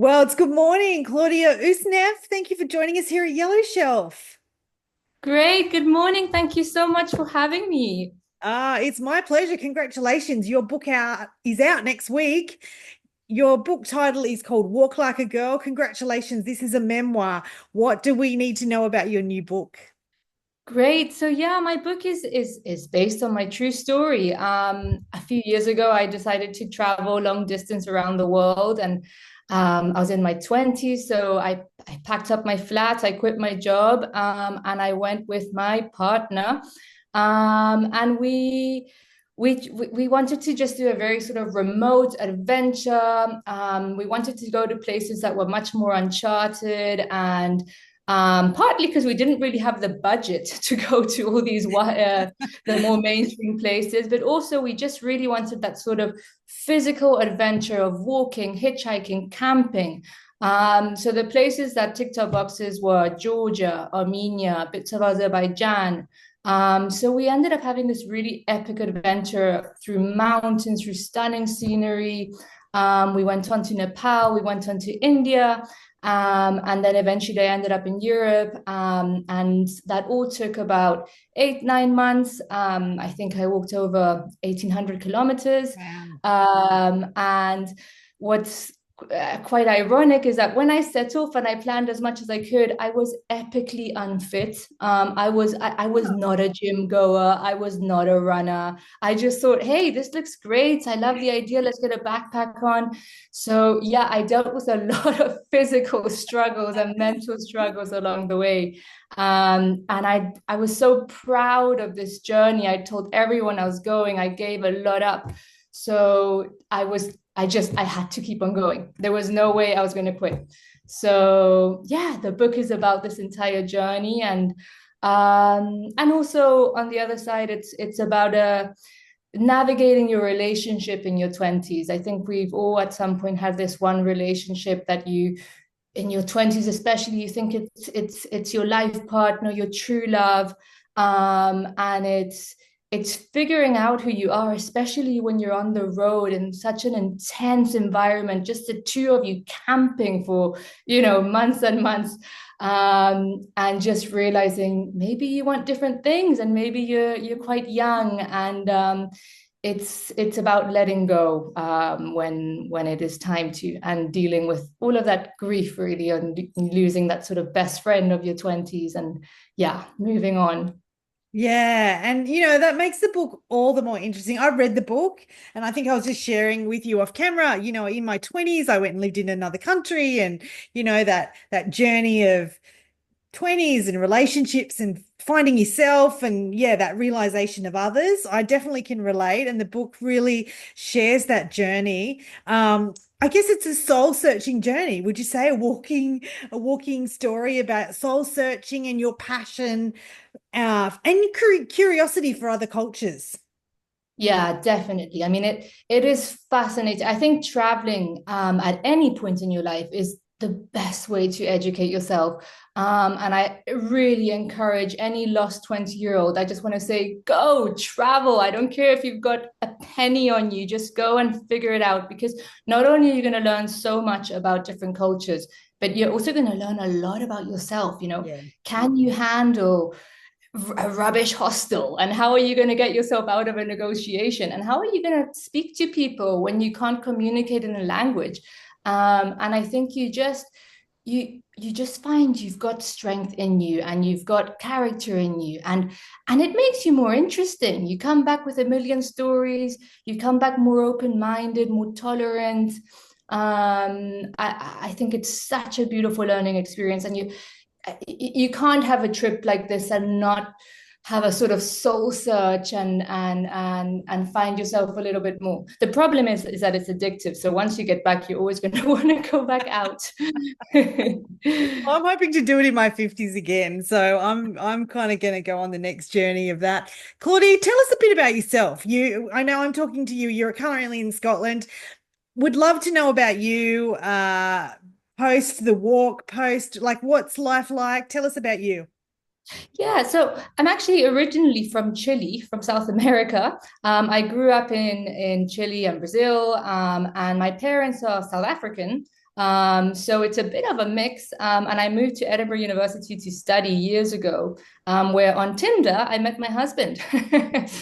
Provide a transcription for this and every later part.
Well, it's good morning, Claudia Esnouf. Thank you for joining us here at Yellow Shelf. Great. Good morning. Thank you so much for having me. It's my pleasure. Congratulations. Your book is out next week. Your book title is called Walk Like a Girl. Congratulations. This is a memoir. What do we need to know about your new book? Great. So yeah, my book is based on my true story. A few years ago, I decided to travel long distance around the world, and I was in my 20s. So I packed up my flat, I quit my job, and I went with my partner, and we wanted to just do a very sort of remote adventure. We wanted to go to places that were much more uncharted and partly because we didn't really have the budget to go to all these the more mainstream places, but also we just really wanted that sort of physical adventure of walking, hitchhiking, camping. So the places that ticked our boxes were Georgia, Armenia, bits of Azerbaijan. So we ended up having this really epic adventure through mountains, through stunning scenery. We went on to Nepal, we went on to India. And then eventually I ended up in Europe. And that all took about 8, 9 months. I think I walked over 1,800 kilometers. Wow. And what's quite ironic is that when I set off and I planned as much as I could, I was epically unfit. I was not a gym goer. I was not a runner. I just thought, hey, this looks great. I love the idea. Let's get a backpack on. So yeah, I dealt with a lot of physical struggles and mental struggles along the way. And I was so proud of this journey. I told everyone I was going. I gave a lot up. So I had to keep on going. There was no way I was going to quit. So yeah, the book is about this entire journey, and also on the other side, it's about navigating your relationship in your 20s. I think we've all at some point had this one relationship that you in your 20s especially you think it's your life partner, your true love, and it's figuring out who you are, especially when you're on the road in such an intense environment, just the two of you camping for, months and months, and just realizing maybe you want different things, and maybe you're quite young, and it's about letting go when it is time to, and dealing with all of that grief really, and losing that sort of best friend of your 20s, and yeah, moving on. Yeah, and that makes the book all the more interesting. I read the book and I think I was just sharing with you off camera, in my 20s I went and lived in another country and that journey of 20s and relationships and finding yourself and yeah, that realization of others. I definitely can relate and the book really shares that journey. I guess it's a soul searching journey. Would you say a walking story about soul searching and your passion and curiosity for other cultures? Yeah, definitely. I mean, it is fascinating. I think traveling at any point in your life is the best way to educate yourself. And I really encourage any lost 20-year-old. I just want to say, go travel. I don't care if you've got a penny on you, just go and figure it out, because not only are you going to learn so much about different cultures, but you're also going to learn a lot about yourself. Yeah. Can you handle a rubbish hostel, and how are you going to get yourself out of a negotiation, and how are you going to speak to people when you can't communicate in a language, and I think you just find you've got strength in you, and you've got character in you, and it makes you more interesting. You come back with a million stories, you come back more open-minded, more tolerant. I think it's such a beautiful learning experience, and you can't have a trip like this and not have a sort of soul search, and find yourself a little bit more. The problem is that it's addictive. So once you get back, you're always going to want to go back out. I'm hoping to do it in my 50s again. So I'm kind of going to go on the next journey of that. Claudia, tell us a bit about yourself. I know I'm talking to you. You're currently in Scotland. Would love to know about you, post the walk, post like what's life like? Tell us about you. Yeah, so I'm actually originally from Chile, from South America. I grew up in Chile and Brazil, and my parents are South African. So it's a bit of a mix. And I moved to Edinburgh University to study years ago, where on Tinder I met my husband.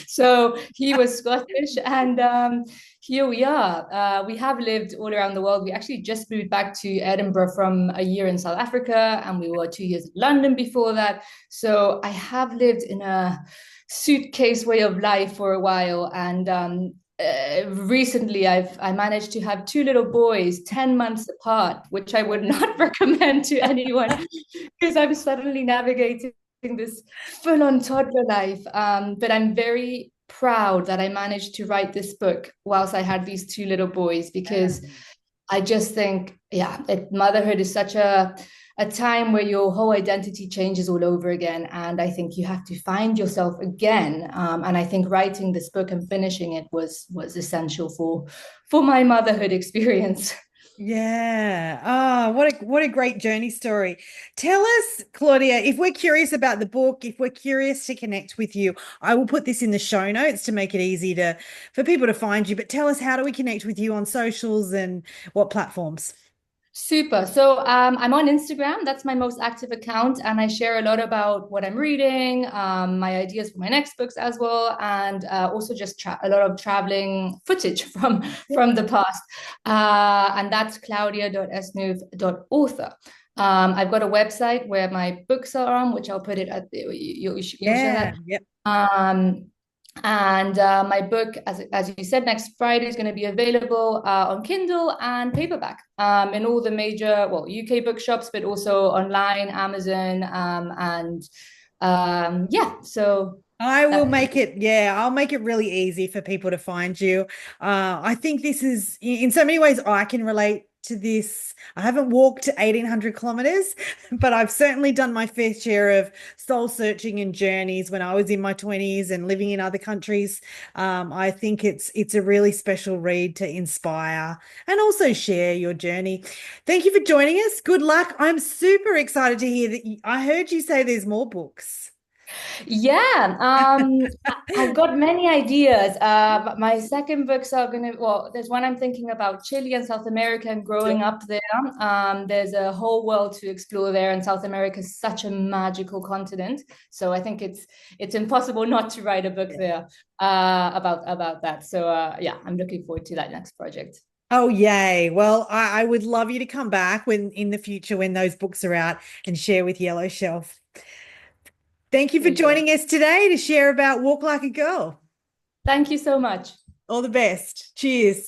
So he was Scottish, and here we are. We have lived all around the world. We actually just moved back to Edinburgh from a year in South Africa, and we were 2 years in London before that. So I have lived in a suitcase way of life for a while, and recently I managed to have two little boys 10 months apart, which I would not recommend to anyone because I'm suddenly navigating this full-on toddler life. But I'm very proud that I managed to write this book whilst I had these two little boys, because I just think, yeah, motherhood is such a time where your whole identity changes all over again. And I think you have to find yourself again. And I think writing this book and finishing it was essential for my motherhood experience. Yeah. Oh, what a great journey story. Tell us, Claudia, if we're curious about the book, if we're curious to connect with you, I will put this in the show notes to make it easy to for people to find you. But tell us, how do we connect with you on socials and what platforms? Super. So I'm on Instagram. That's my most active account. And I share a lot about what I'm reading, my ideas for my next books as well, and also just a lot of traveling footage from the past. And that's claudia.esnouf.author. I've got a website where my books are on, which I'll put it at you'll share Yeah. that. Yep. Um, and my book, as you said, next Friday is going to be available on Kindle and paperback in all the major, well, UK bookshops, but also online, Amazon, and yeah. So I will that, make it, yeah, I'll make it really easy for people to find you. I think this is, in so many ways, I can relate to this. I haven't walked 1,800 kilometers, but I've certainly done my fair share of soul searching and journeys when I was in my 20s and living in other countries. I think it's a really special read to inspire and also share your journey. Thank you for joining us. Good luck. I'm super excited to hear that I heard you say there's more books. yeah, I've got many ideas. My second books are gonna, well, there's one I'm thinking about Chile and South America and growing up there. There's a whole world to explore there, and South America is such a magical continent. So I think it's impossible not to write a book there about that. So yeah, I'm looking forward to that next project. Oh, yay. Well, I would love you to come back when in the future when those books are out and share with Yellow Shelf. Thank you for Brilliant. joining us today to share about Walk Like a Girl. Thank you so much. All the best. Cheers.